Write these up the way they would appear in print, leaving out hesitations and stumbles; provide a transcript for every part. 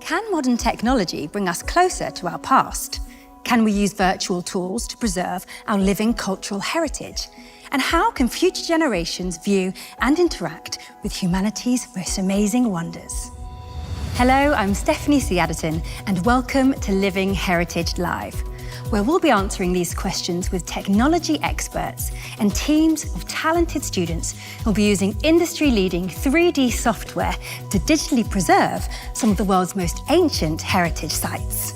Can modern technology bring us closer to our past? Can we use virtual tools to preserve our living cultural heritage? And how can future generations view and interact with humanity's most amazing wonders? Hello, I'm Stephanie C. Adderton, and welcome to Living Heritage Live, where we'll be answering these questions with technology experts and teams of talented students who'll be using industry-leading 3D software to digitally preserve some of the world's most ancient heritage sites.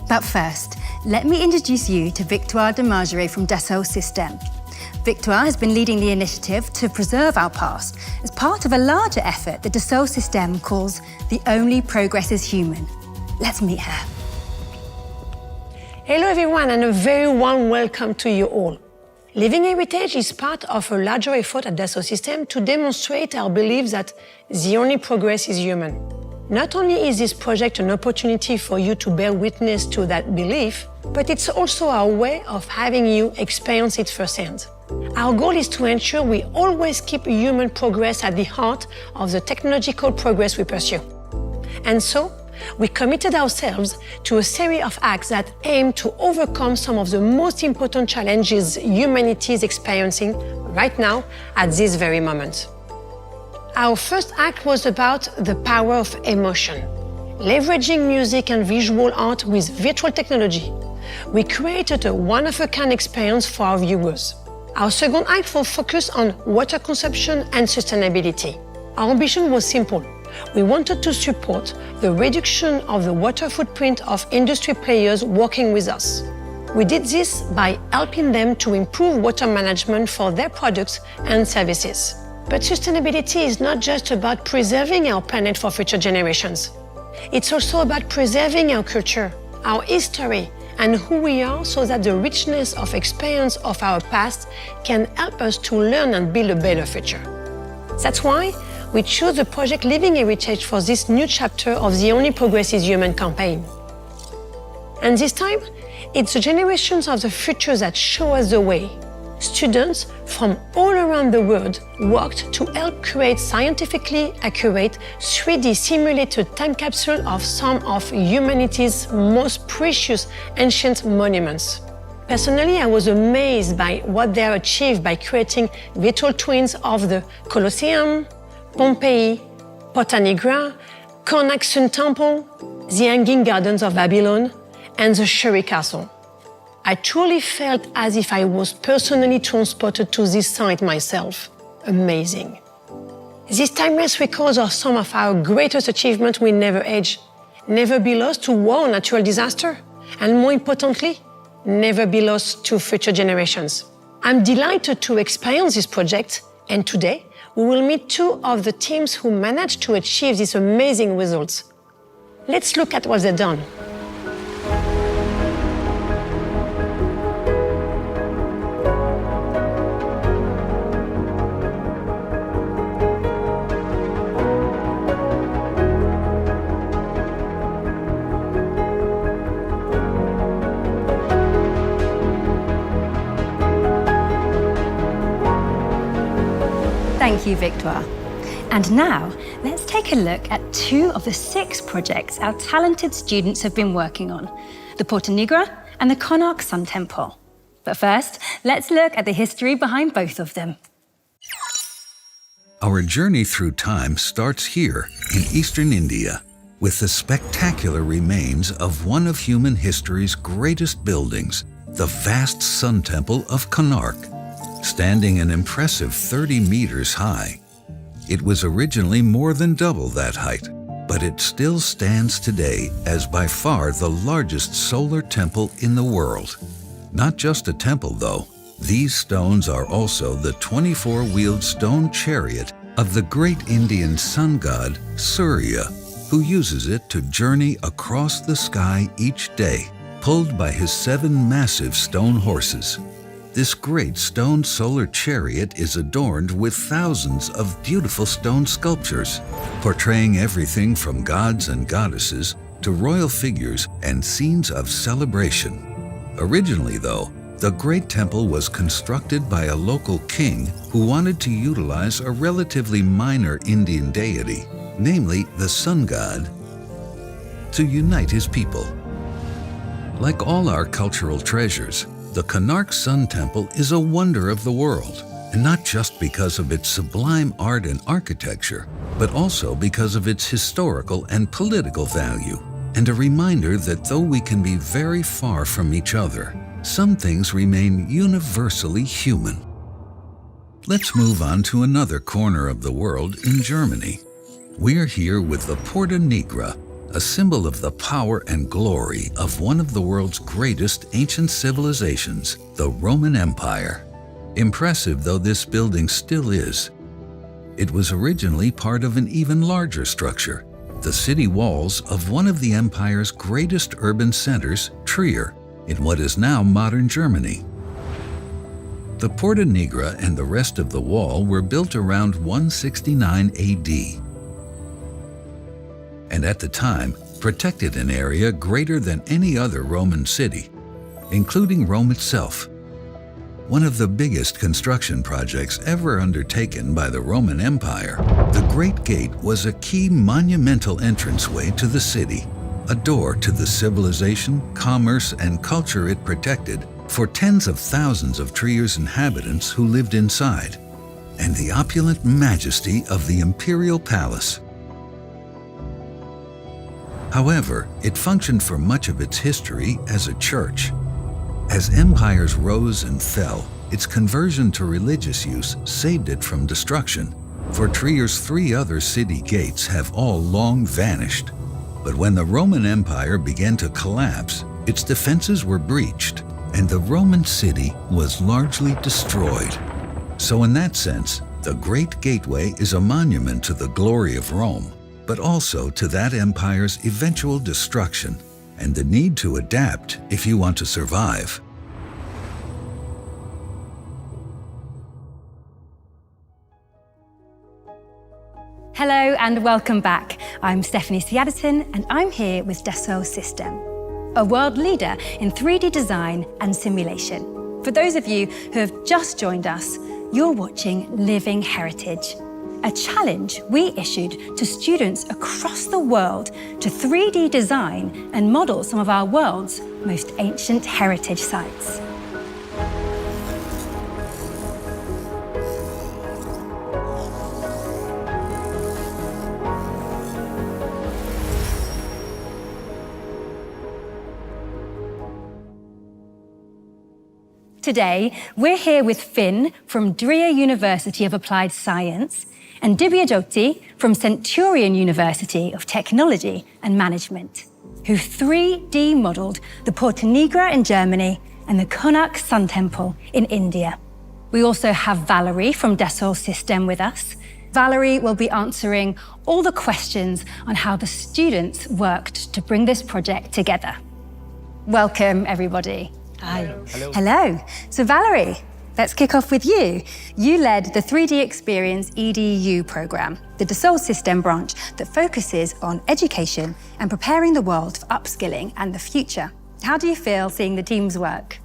But first, let me introduce you to Victoire de Margerie from Dassault Systèmes. Victoire has been leading the initiative to preserve our past as part of a larger effort that Dassault Systèmes calls The Only Progress is Human. Let's meet her. Hello everyone, and a very warm welcome to you all. Living Heritage is part of a larger effort at Dassault Systèmes to demonstrate our belief that the only progress is human. Not only is this project an opportunity for you to bear witness to that belief, but it's also our way of having you experience it firsthand. Our goal is to ensure we always keep human progress at the heart of the technological progress we pursue. And so, we committed ourselves to a series of acts that aim to overcome some of the most important challenges humanity is experiencing right now at this very moment. Our first act was about the power of emotion. Leveraging music and visual art with virtual technology, we created a one-of-a-kind experience for our viewers. Our second act will focus on water consumption and sustainability. Our ambition was simple. We wanted to support the reduction of the water footprint of industry players working with us. We did this by helping them to improve water management for their products and services. But sustainability is not just about preserving our planet for future generations. It's also about preserving our culture, our history, and who we are so that the richness of experience of our past can help us to learn and build a better future. That's why we chose the project Living Heritage for this new chapter of The Only Progress is Human campaign. And this time, it's the generations of the future that show us the way. Students from all around the world worked to help create scientifically accurate 3D simulated time capsule of some of humanity's most precious ancient monuments. Personally, I was amazed by what they achieved by creating virtual twins of the Colosseum, Pompeii, Porta Nigra, Karnak Sun Temple, the Hanging Gardens of Babylon, and the Sherry Castle. I truly felt as if I was personally transported to this site myself. Amazing. These timeless records are some of our greatest achievements will never age, never be lost to war or natural disaster, and more importantly, never be lost to future generations. I'm delighted to experience this project, and today, we will meet two of the teams who managed to achieve these amazing results. Let's look at what they've done. Thank you, Victoire. And now, let's take a look at two of the 6 projects our talented students have been working on, the Porta Nigra and the Karnak Sun Temple. But first, let's look at the history behind both of them. Our journey through time starts here in eastern India, with the spectacular remains of one of human history's greatest buildings, the vast Sun Temple of Karnak. Standing an impressive 30 meters high. It was originally more than double that height, but it still stands today as by far the largest solar temple in the world. Not just a temple though, these stones are also the 24-wheeled stone chariot of the great Indian sun god Surya, who uses it to journey across the sky each day, pulled by his 7 massive stone horses. This great stone solar chariot is adorned with thousands of beautiful stone sculptures, portraying everything from gods and goddesses to royal figures and scenes of celebration. Originally, though, the great temple was constructed by a local king who wanted to utilize a relatively minor Indian deity, namely the sun god, to unite his people. Like all our cultural treasures, the Konark Sun Temple is a wonder of the world, and not just because of its sublime art and architecture, but also because of its historical and political value, and a reminder that though we can be very far from each other, some things remain universally human. Let's move on to another corner of the world in Germany. We're here with the Porta Nigra, a symbol of the power and glory of one of the world's greatest ancient civilizations, the Roman Empire. Impressive though this building still is, it was originally part of an even larger structure, the city walls of one of the empire's greatest urban centers, Trier, in what is now modern Germany. The Porta Nigra and the rest of the wall were built around 169 AD, and at the time protected an area greater than any other Roman city, including Rome itself. One of the biggest construction projects ever undertaken by the Roman Empire, the Great Gate was a key monumental entranceway to the city, a door to the civilization, commerce, and culture it protected for tens of thousands of Trier's inhabitants who lived inside, and the opulent majesty of the imperial palace. However, it functioned for much of its history as a church. As empires rose and fell, its conversion to religious use saved it from destruction, for Trier's 3 other city gates have all long vanished. But when the Roman Empire began to collapse, its defenses were breached, and the Roman city was largely destroyed. So in that sense, the Great Gateway is a monument to the glory of Rome, but also to that empire's eventual destruction and the need to adapt if you want to survive. Hello and welcome back. I'm Stephanie Siaderton and I'm here with Dassault Systèmes, a world leader in 3D design and simulation. For those of you who have just joined us, you're watching Living Heritage, a challenge we issued to students across the world to 3D design and model some of our world's most ancient heritage sites. Today, we're here with Finn from Drea University of Applied Science and Dibya Jyoti from Centurion University of Technology and Management, who 3D modelled the Porta Nigra in Germany and the Konark Sun Temple in India. We also have Valerie from Dassault Systèmes with us. Valerie will be answering all the questions on how the students worked to bring this project together. Welcome, everybody. Hi. Hello. Hello. So Valerie, let's kick off with you. You led the 3D Experience EDU program, the Dassault Systèmes branch that focuses on education and preparing the world for upskilling and the future. How do you feel seeing the team's work?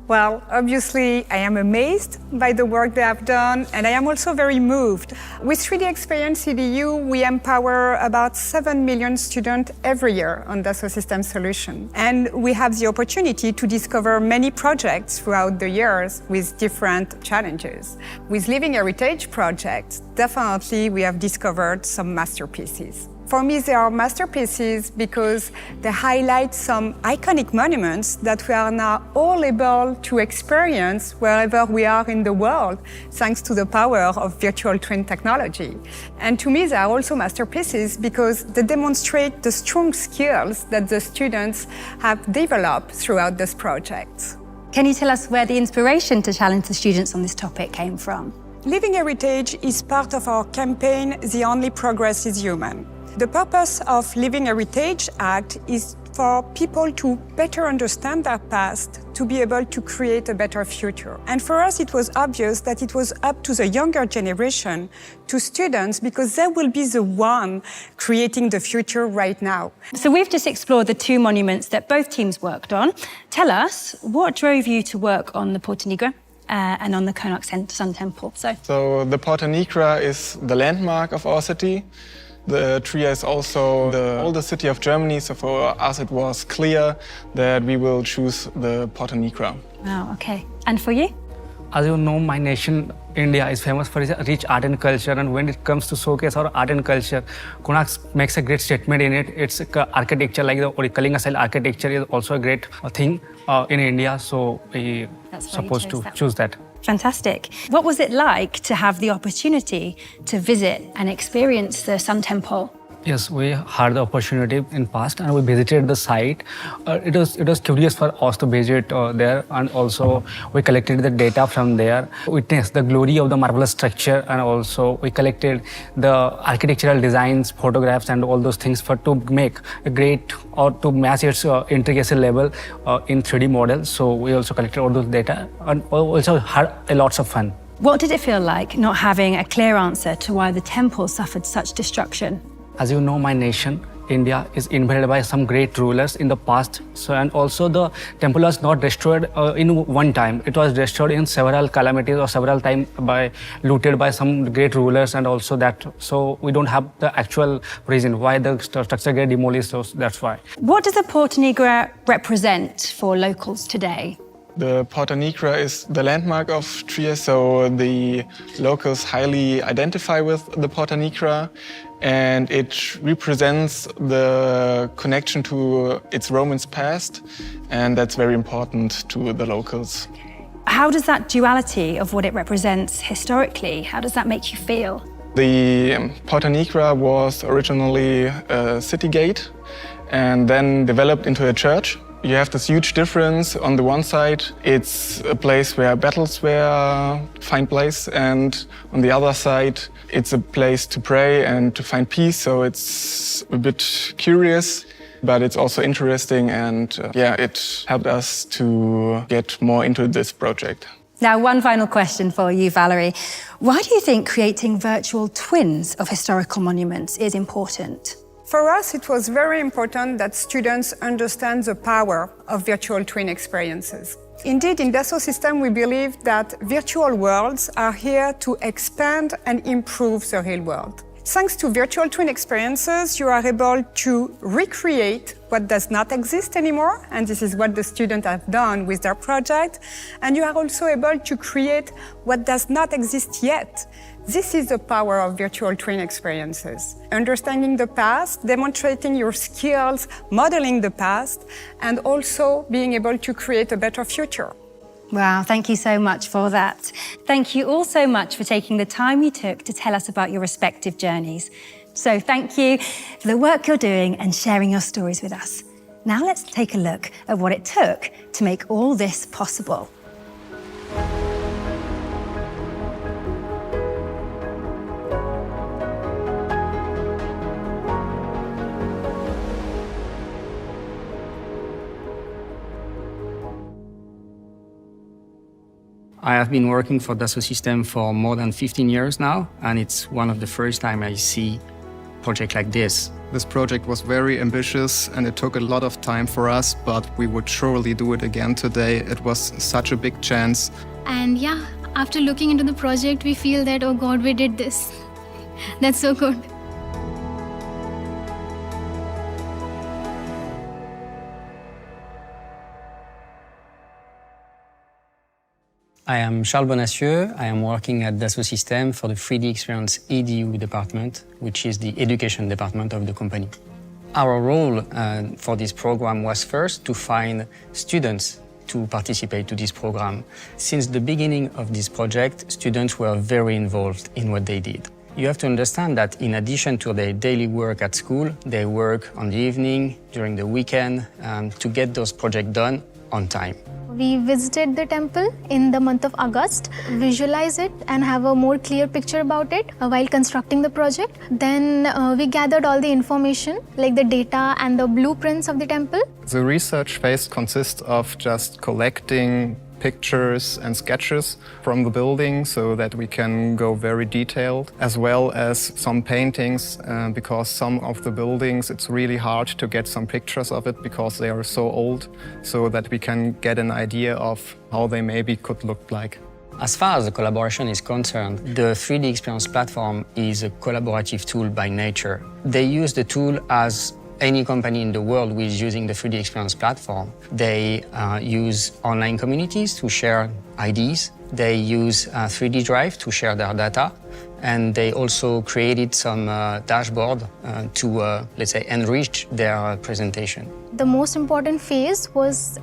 Well, obviously, I am amazed by the work they have done, and I am also very moved. With 3D Experience EDU, we empower about 7 million students every year on Dassault Systèmes solution. And we have the opportunity to discover many projects throughout the years with different challenges. With Living Heritage projects, definitely we have discovered some masterpieces. For me, they are masterpieces because they highlight some iconic monuments that we are now all able to experience wherever we are in the world, thanks to the power of virtual twin technology. And to me, they are also masterpieces because they demonstrate the strong skills that the students have developed throughout this project. Can you tell us where the inspiration to challenge the students on this topic came from? Living Heritage is part of our campaign, The Only Progress is Human. The purpose of Living Heritage Act is for people to better understand their past, to be able to create a better future. And for us, it was obvious that it was up to the younger generation, to students, because they will be the one creating the future right now. So we've just explored the 2 monuments that both teams worked on. Tell us, what drove you to work on the Porta Nigra and on the Konark Sun Temple? So the Porta Nigra is the landmark of our city. The Trier is also the oldest city of Germany, so for us it was clear that we will choose the Porta Nigra. Wow, okay. And for you? As you know, my nation, India, is famous for its rich art and culture, and when it comes to showcase our art and culture, Konark makes a great statement in it. Its architecture, like the Kalinga style architecture, is also a great thing in India, so we supposed to choose that. Fantastic. What was it like to have the opportunity to visit and experience the Sun Temple? Yes, we had the opportunity in past and we visited the site. It was curious for us to visit there, and also we collected the data from there, witnessed the glory of the marvelous structure, and also we collected the architectural designs, photographs, and all those things to make a great or to match its intricacy level in 3D models. So we also collected all those data and also had lots of fun. What did it feel like not having a clear answer to why the temple suffered such destruction? As you know, my nation, India, is invaded by some great rulers in the past. So, and also the temple was not destroyed in one time. It was destroyed in several calamities or several times looted by some great rulers, and also that. So we don't have the actual reason why the structure get demolished. So that's why. What does the Porta Nigra represent for locals today? The Porta Nigra is the landmark of Trier, so the locals highly identify with the Porta Nigra, and it represents the connection to its Roman past, and that's very important to the locals. How does that duality of what it represents historically, how does that make you feel? The Porta Nigra was originally a city gate and then developed into a church. You have this huge difference. On the one side, it's a place where battles find place, and on the other side, it's a place to pray and to find peace. So it's a bit curious, but it's also interesting, and it helped us to get more into this project. Now, one final question for you, Valerie. Why do you think creating virtual twins of historical monuments is important? For us, it was very important that students understand the power of virtual twin experiences. Indeed, in Dassault Systèmes, we believe that virtual worlds are here to expand and improve the real world. Thanks to virtual twin experiences, you are able to recreate what does not exist anymore, and this is what the students have done with their project, and you are also able to create what does not exist yet. This is the power of virtual twin experiences. Understanding the past, demonstrating your skills, modeling the past, and also being able to create a better future. Wow, thank you so much for that. Thank you all so much for taking the time you took to tell us about your respective journeys. So thank you for the work you're doing and sharing your stories with us. Now let's take a look at what it took to make all this possible. I have been working for Dassault Systèmes for more than 15 years now, and it's one of the first time I see a project like this. This project was very ambitious and it took a lot of time for us, but we would surely do it again today. It was such a big chance. And yeah, after looking into the project, we feel that, oh God, we did this. That's so good. I am Charles Bonacieux. I am working at Dassault Systèmes for the 3D Experience EDU department, which is the education department of the company. Our role for this program was first to find students to participate to this program. Since the beginning of this project, students were very involved in what they did. You have to understand that in addition to their daily work at school, they work on the evening, during the weekend, to get those projects done on time. We visited the temple in the month of August, visualize it and have a more clear picture about it while constructing the project. Then we gathered all the information, like the data and the blueprints of the temple. The research phase consists of just collecting pictures and sketches from the building so that we can go very detailed, as well as some paintings, because some of the buildings it's really hard to get some pictures of it because they are so old, so that we can get an idea of how they maybe could look like. As far as the collaboration is concerned, the 3D Experience platform is a collaborative tool by nature. They use the tool as any company in the world who is using the 3D Experience platform. They use online communities to share ideas. They use 3D Drive to share their data. And they also created some dashboard to, let's say, enrich their presentation. The most important phase was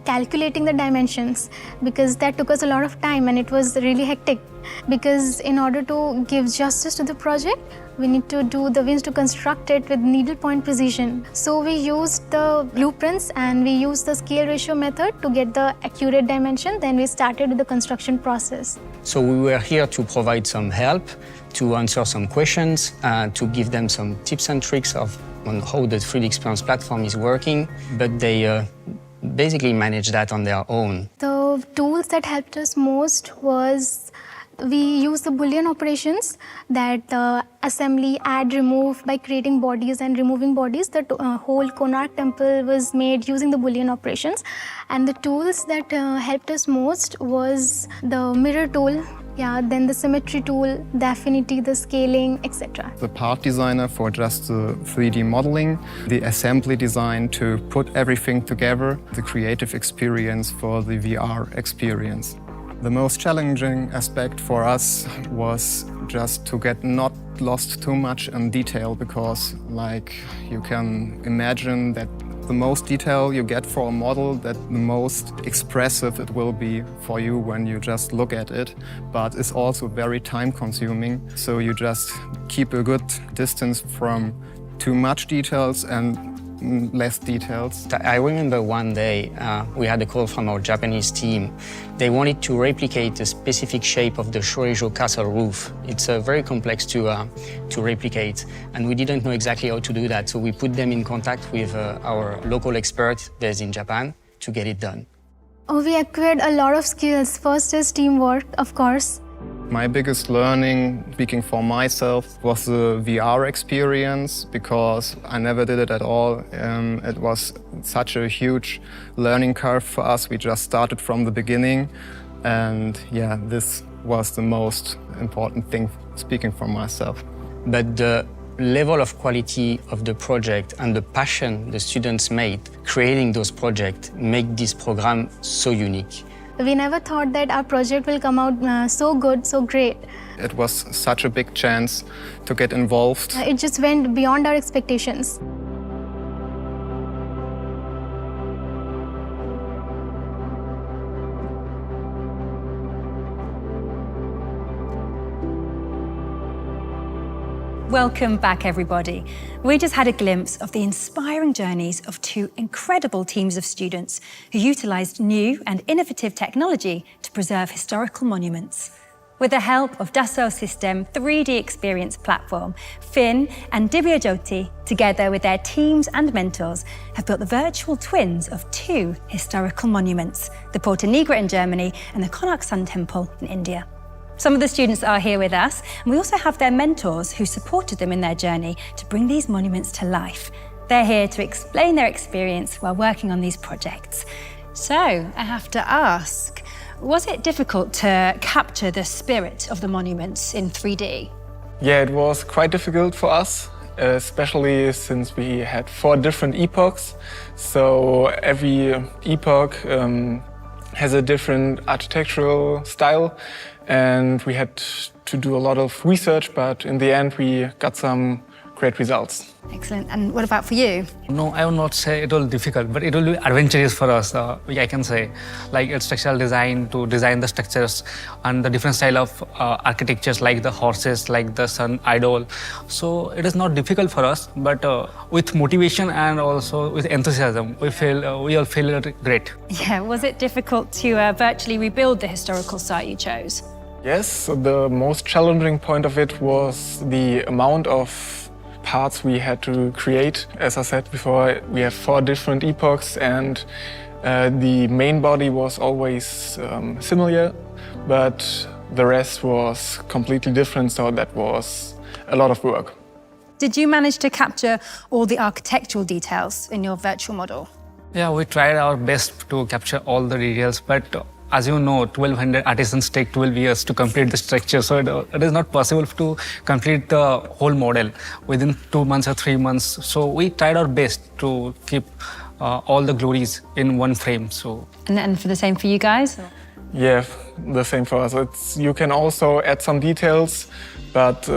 calculating the dimensions, because that took us a lot of time and it was really hectic. Because in order to give justice to the project, we need to construct it with needlepoint precision. So we used the blueprints and we used the scale ratio method to get the accurate dimension. Then we started with the construction process. So we were here to provide some help, to answer some questions, to give them some tips and tricks on how the 3D Experience platform is working, but they basically manage that on their own. The tools that helped us most was we use the Boolean operations, that assembly, add, remove, by creating bodies and removing bodies. The whole Konark temple was made using the Boolean operations. And the tools that helped us most was the mirror tool, then the symmetry tool, the affinity, the scaling, etc. The part designer for just the 3D modeling, the assembly design to put everything together, the creative experience for the VR experience. The most challenging aspect for us was just to get not lost too much in detail, because like you can imagine that the most detail you get for a model, that the most expressive it will be for you when you just look at it, but it's also very time consuming. So you just keep a good distance from too much details and less details. I remember one day we had a call from our Japanese team. They wanted to replicate a specific shape of the Shoreijo castle roof. It's very complex to replicate, and we didn't know exactly how to do that. So we put them in contact with our local expert based in Japan to get it done. We acquired a lot of skills. First is teamwork, of course. My biggest learning, speaking for myself, was the VR experience, because I never did it at all. It was such a huge learning curve for us. We just started from the beginning, and this was the most important thing, speaking for myself. But the level of quality of the project and the passion the students made creating those projects make this program so unique. We never thought that our project will come out so good, so great. It was such a big chance to get involved. It just went beyond our expectations. Welcome back, everybody. We just had a glimpse of the inspiring journeys of two incredible teams of students who utilised new and innovative technology to preserve historical monuments. With the help of Dassault Systèmes 3D Experience platform, Finn and Divyajyoti, together with their teams and mentors, have built the virtual twins of two historical monuments, the Porta Nigra in Germany and the Konark Sun Temple in India. Some of the students are here with us, and we also have their mentors who supported them in their journey to bring these monuments to life. They're here to explain their experience while working on these projects. So, I have to ask, was it difficult to capture the spirit of the monuments in 3D? Yeah, it was quite difficult for us, especially since we had 4 different epochs. So every epoch has a different architectural style, and we had to do a lot of research, but in the end we got some great results. Excellent. And what about for you? No, I would not say it was difficult, but it will be adventurous for us, I can say. Like structural design, to design the structures and the different style of architectures, like the horses, like the sun idol. So it is not difficult for us, but with motivation and also with enthusiasm, we all feel great. Yeah, was it difficult to virtually rebuild the historical site you chose? Yes, so the most challenging point of it was the amount of parts we had to create. As I said before, we have 4 different epochs, and the main body was always similar, but the rest was completely different, so that was a lot of work. Did you manage to capture all the architectural details in your virtual model? Yeah, we tried our best to capture all the details, but As you know, 1,200 artisans take 12 years to complete the structure, so it is not possible to complete the whole model within 2 months or 3 months. So we tried our best to keep all the glories in one frame. So. And for the same for you guys? Yeah, the same for us. You can also add some details, but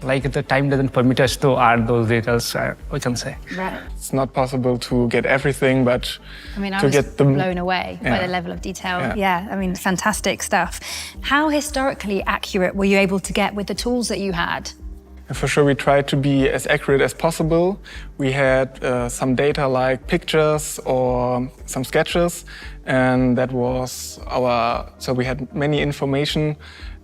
like the time doesn't permit us to add those details, we can say. Right. it's not possible to get everything, but I mean, I to was get them blown away by the level of detail. Yeah. I mean, fantastic stuff. How historically accurate were you able to get with the tools that you had? For sure, we tried to be as accurate as possible. We had some data like pictures or some sketches, and that was so we had many information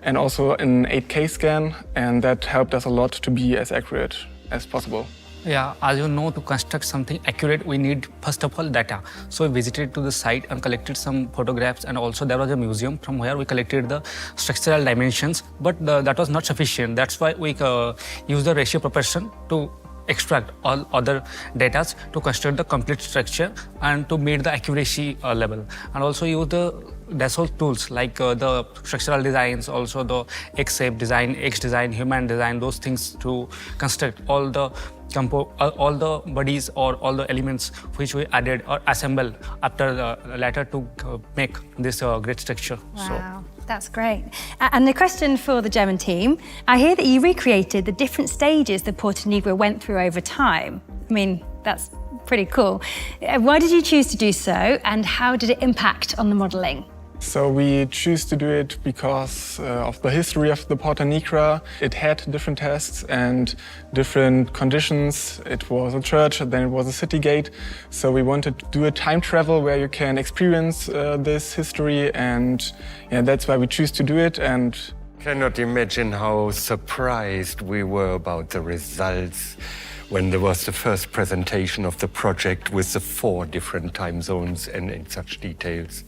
and also an 8K scan, and that helped us a lot to be as accurate as possible. Yeah, as you know, to construct something accurate, we need, first of all, data. So we visited to the site and collected some photographs, and also there was a museum from where we collected the structural dimensions, but that was not sufficient. That's why we used the ratio proportion to extract all other data to construct the complete structure and to meet the accuracy level. And also use the Dassault tools like the structural designs, also the X-shape design, X-design, human design, those things to construct all the bodies or all the elements which we added or assembled after the latter to make this great structure. Wow, that's great. And the question for the German team, I hear that you recreated the different stages that Porta Nigra went through over time. I mean, that's pretty cool. Why did you choose to do so, and how did it impact on the modelling? So we choose to do it because of the history of the Porta Nigra. It had different tests and different conditions. It was a church, then it was a city gate. So we wanted to do a time travel where you can experience this history, and that's why we choose to do it. And cannot imagine how surprised we were about the results when there was the first presentation of the project with the 4 different time zones and in such details.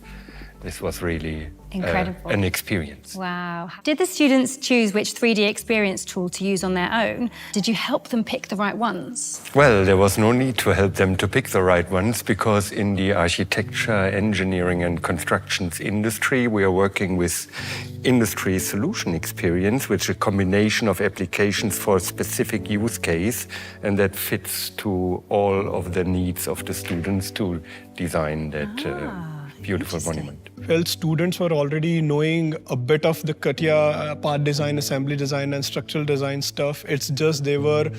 This was really incredible. An experience. Wow. Did the students choose which 3D experience tool to use on their own? Did you help them pick the right ones? Well, there was no need to help them to pick the right ones, because in the architecture, engineering and constructions industry, we are working with industry solution experience, which is a combination of applications for a specific use case, and that fits to all of the needs of the students to design that beautiful monument. Well, students were already knowing a bit of the CATIA part design, assembly design and structural design stuff. It's just they were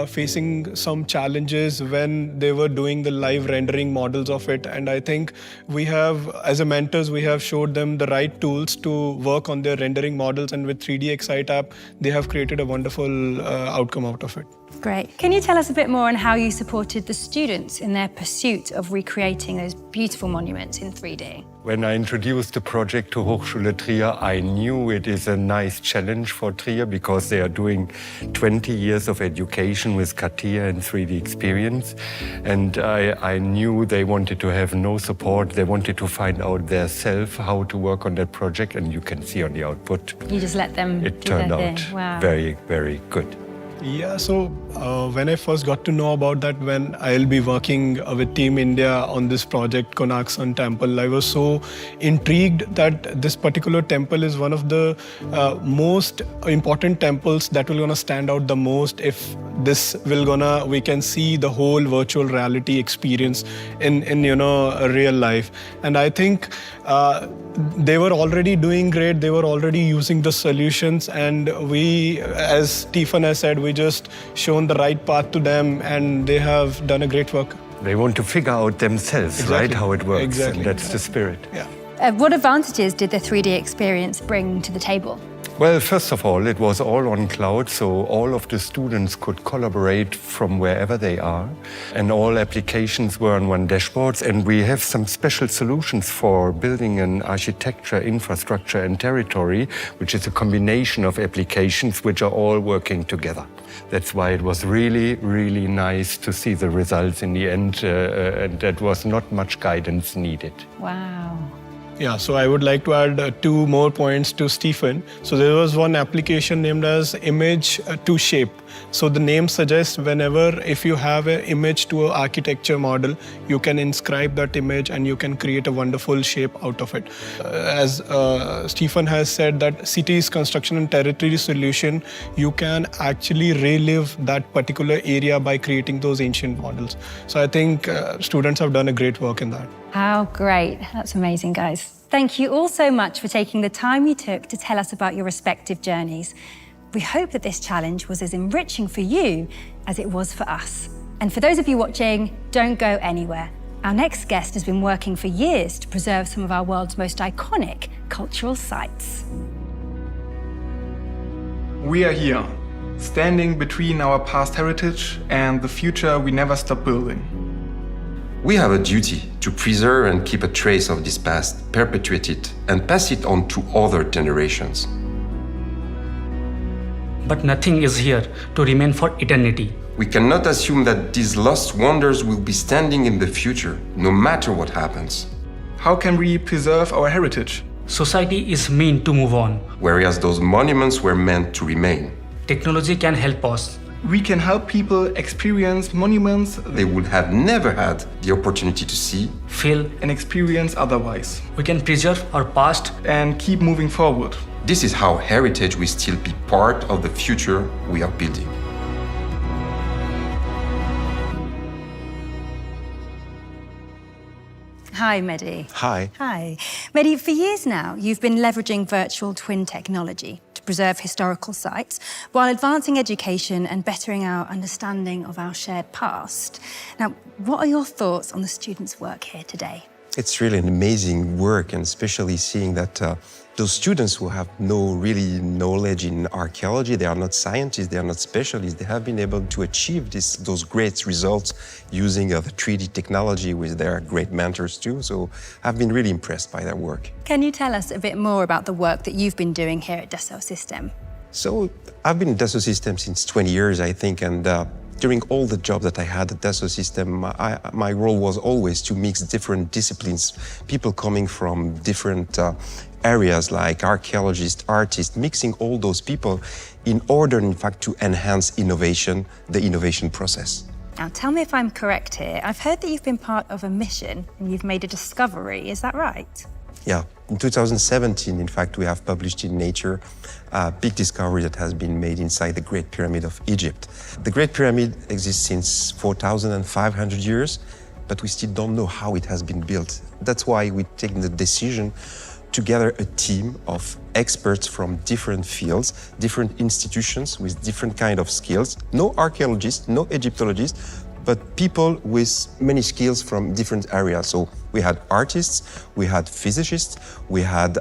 facing some challenges when they were doing the live rendering models of it. And I think we have, as a mentors, we have showed them the right tools to work on their rendering models. And with 3D Excite app, they have created a wonderful outcome out of it. Great. Can you tell us a bit more on how you supported the students in their pursuit of recreating those beautiful monuments in 3D? When I introduced the project to Hochschule Trier, I knew it is a nice challenge for Trier because they are doing 20 years of education with CATIA and 3D experience. And I knew they wanted to have no support. They wanted to find out themselves how to work on that project. And you can see on the output. You just let them do It turned their out thing. Wow. very, very good. Yeah, so when I first got to know about that, when I'll be working with Team India on this project, Konark Sun Temple, I was so intrigued that this particular temple is one of the most important temples that will gonna stand out the most if we can see the whole virtual reality experience in real life. And I think they were already doing great. They were already using the solutions, and we, as Stephen has said, we just shown the right path to them, and they have done a great work. They want to figure out themselves, right, how it works. Exactly. And that's the spirit. Yeah. What advantages did the 3D experience bring to the table? Well, first of all, it was all on cloud, so all of the students could collaborate from wherever they are, and all applications were on one dashboard. And we have some special solutions for building an architecture, infrastructure and territory, which is a combination of applications which are all working together. That's why it was really, really nice to see the results in the end, and that was not much guidance needed. Wow. Yeah, so I would like to add 2 more points to Stephen. So there was one application named as image to shape. So the name suggests whenever if you have an image to an architecture model, you can inscribe that image and you can create a wonderful shape out of it. As Stephen has said that cities, construction and territory solution, you can actually relive that particular area by creating those ancient models. So I think students have done a great work in that. How great. That's amazing, guys. Thank you all so much for taking the time you took to tell us about your respective journeys. We hope that this challenge was as enriching for you as it was for us. And for those of you watching, don't go anywhere. Our next guest has been working for years to preserve some of our world's most iconic cultural sites. We are here, standing between our past heritage and the future we never stop building. We have a duty to preserve and keep a trace of this past, perpetuate it, and pass it on to other generations. But nothing is here to remain for eternity. We cannot assume that these lost wonders will be standing in the future, no matter what happens. How can we preserve our heritage? Society is meant to move on. Whereas those monuments were meant to remain. Technology can help us. We can help people experience monuments they would have never had the opportunity to see, feel, and experience otherwise. We can preserve our past and keep moving forward. This is how heritage will still be part of the future we are building. Hi, Mehdi. Hi. Hi. Mehdi, for years now, you've been leveraging virtual twin technology to preserve historical sites while advancing education and bettering our understanding of our shared past. Now, what are your thoughts on the students' work here today? It's really an amazing work, and especially seeing that those students who have no really knowledge in archaeology, they are not scientists, they are not specialists, they have been able to achieve those great results using the 3D technology with their great mentors too. So I've been really impressed by their work. Can you tell us a bit more about the work that you've been doing here at Dassault Systèmes? So I've been at Dassault Systèmes since 20 years, I think, and during all the jobs that I had at Dassault Systèmes, my role was always to mix different disciplines, people coming from different areas like archaeologists, artists, mixing all those people in order, in fact, to enhance innovation, the innovation process. Now, tell me if I'm correct here. I've heard that you've been part of a mission and you've made a discovery. Is that right? Yeah. In 2017, in fact, we have published in Nature a big discovery that has been made inside the Great Pyramid of Egypt. The Great Pyramid exists since 4,500 years, but we still don't know how it has been built. That's why we've taken the decision to gather a team of experts from different fields, different institutions with different kind of skills. No archaeologists, no Egyptologists, but people with many skills from different areas. So we had artists, we had physicists, we had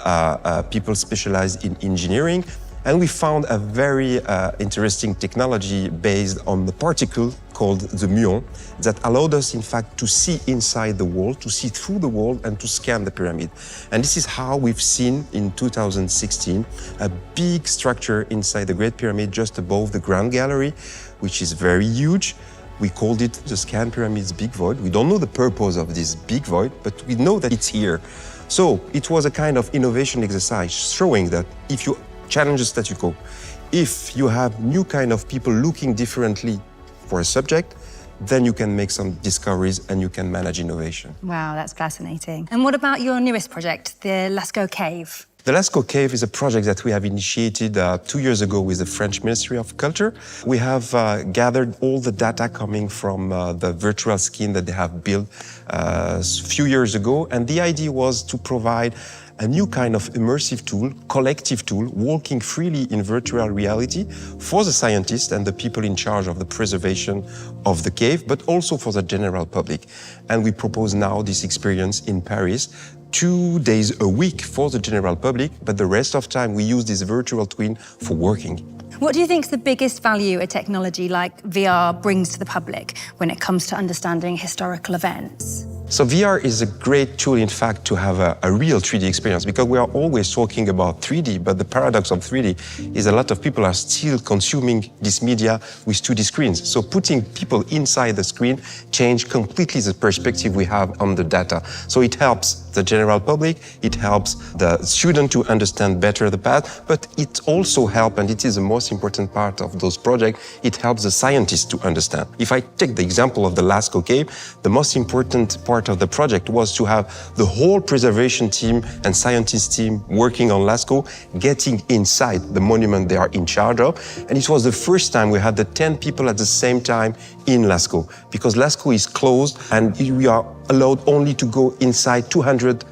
people specialized in engineering, and we found a very interesting technology based on the particle called the muon that allowed us, in fact, to see inside the wall, to see through the wall, and to scan the pyramid. And this is how we've seen in 2016 a big structure inside the Great Pyramid just above the Grand Gallery, which is very huge. We called it the Scan Pyramid's Big Void. We don't know the purpose of this big void, but we know that it's here. So it was a kind of innovation exercise showing that if you challenge the statu quo, if you have new kind of people looking differently for a subject, then you can make some discoveries and you can manage innovation. Wow, that's fascinating. And what about your newest project, the Lascaux Cave? The Lascaux Cave is a project that we have initiated 2 years ago with the French Ministry of Culture. We have gathered all the data coming from the virtual skin that they have built a few years ago. And the idea was to provide a new kind of immersive tool, collective tool, walking freely in virtual reality for the scientists and the people in charge of the preservation of the cave, but also for the general public. And we propose now this experience in Paris, 2 days a week for the general public, but the rest of time we use this virtual twin for working. What do you think is the biggest value a technology like VR brings to the public when it comes to understanding historical events? So VR is a great tool, in fact, to have a real 3D experience, because we are always talking about 3D, but the paradox of 3D is a lot of people are still consuming this media with 2D screens. So putting people inside the screen change completely the perspective we have on the data. So it helps the general public, it helps the student to understand better the path, but it also helps, and it is the most important part of those projects, it helps the scientists to understand. If I take the example of the Lascaux cave, the most important part of the project was to have the whole preservation team and scientist team working on Lascaux, getting inside the monument they are in charge of. And it was the first time we had the 10 people at the same time in Lascaux, because Lascaux is closed and we are allowed only to go inside 200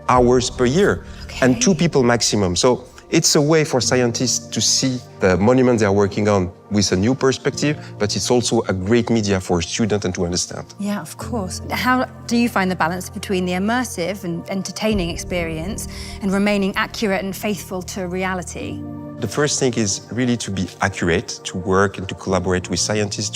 hours per year, and 2 people maximum. So it's a way for scientists to see the monument they are working on with a new perspective, but it's also a great media for students and to understand. Yeah, of course. How do you find the balance between the immersive and entertaining experience and remaining accurate and faithful to reality? The first thing is really to be accurate, to work and to collaborate with scientists,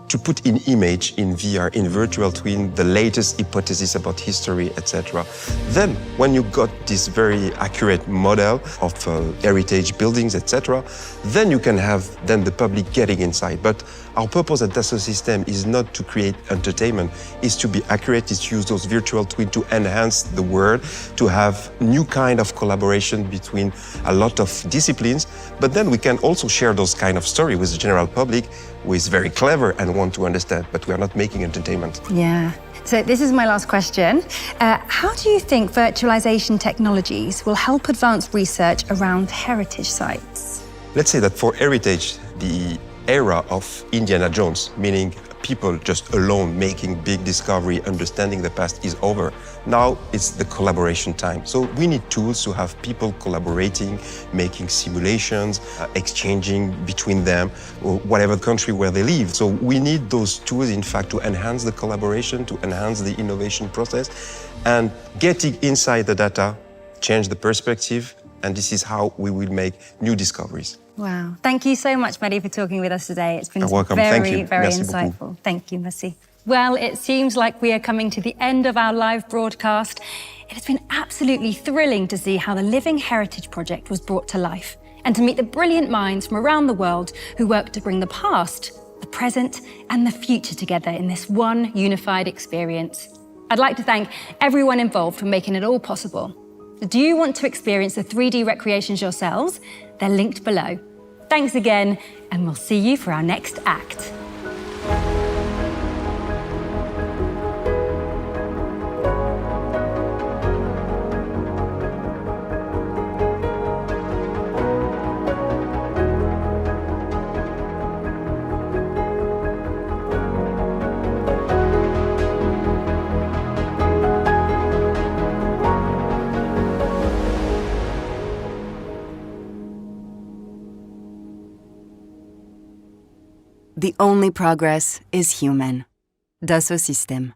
to put in image, in VR, in virtual twin, the latest hypothesis about history, etc. Then, when you got this very accurate model of heritage buildings, etc., then you can have the public getting inside. But our purpose at Dassault Systèmes is not to create entertainment, is to be accurate, is to use those virtual twins to enhance the world, to have new kind of collaboration between a lot of disciplines. But then we can also share those kind of story with the general public, who is very clever and want to understand, but we are not making entertainment. Yeah. So this is my last question. How do you think virtualization technologies will help advance research around heritage sites? Let's say that for heritage, the era of Indiana Jones, meaning people just alone making big discovery, understanding the past, is over. Now it's the collaboration time. So we need tools to have people collaborating, making simulations, exchanging between them, or whatever country where they live. So we need those tools, in fact, to enhance the collaboration, to enhance the innovation process, and getting inside the data, change the perspective, and this is how we will make new discoveries. Wow. Thank you so much, Marie, for talking with us today. It's been You're welcome. very, Thank you. very Merci insightful. beaucoup. Thank you, merci. Well, it seems like we are coming to the end of our live broadcast. It has been absolutely thrilling to see how the Living Heritage Project was brought to life and to meet the brilliant minds from around the world who work to bring the past, the present, and the future together in this one unified experience. I'd like to thank everyone involved for making it all possible. Do you want to experience the 3D recreations yourselves? They're linked below. Thanks again, and we'll see you for our next act. The only progress is human. Dassault Systèmes.